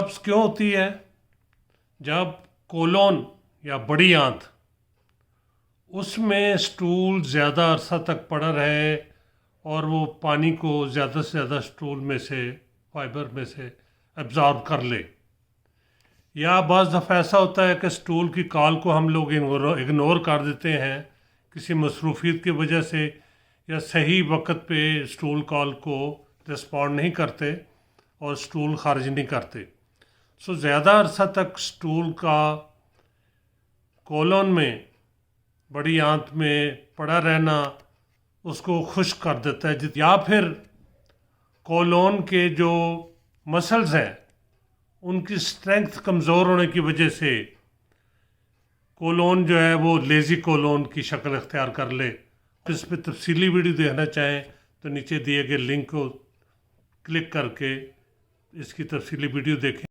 कब्ज़ क्यों होती है? जब कोलोन या बड़ी आंत उसमें स्टूल ज़्यादा अरसा तक पड़ा रहे और वो पानी को ज़्यादा से ज़्यादा स्टूल में से, फाइबर में से एब्ज़ॉर्ब कर ले, या बाज़ दफ़ा ऐसा होता है कि स्टूल की कॉल को हम लोग इग्नोर कर देते हैं किसी मसरूफियत की वजह से, या सही वक्त पे स्टूल कॉल को रिस्पॉन्ड नहीं करते और स्टूल खारिज नहीं करते। सो ज़्यादा अरसा तक स्टूल का कोलन में, बड़ी आंत में पड़ा रहना उसको खुश्क कर देता है, या फिर कोलोन के जो मसल्स हैं उनकी स्ट्रेंथ कमज़ोर होने की वजह से कोलोन जो है वो लेज़ी कोलोन की शक्ल इख्तियार कर ले। इस पर तफसीली वीडियो देखना चाहें तो नीचे दिए गए लिंक को क्लिक करके इसकी तफसीली वीडियो देखें।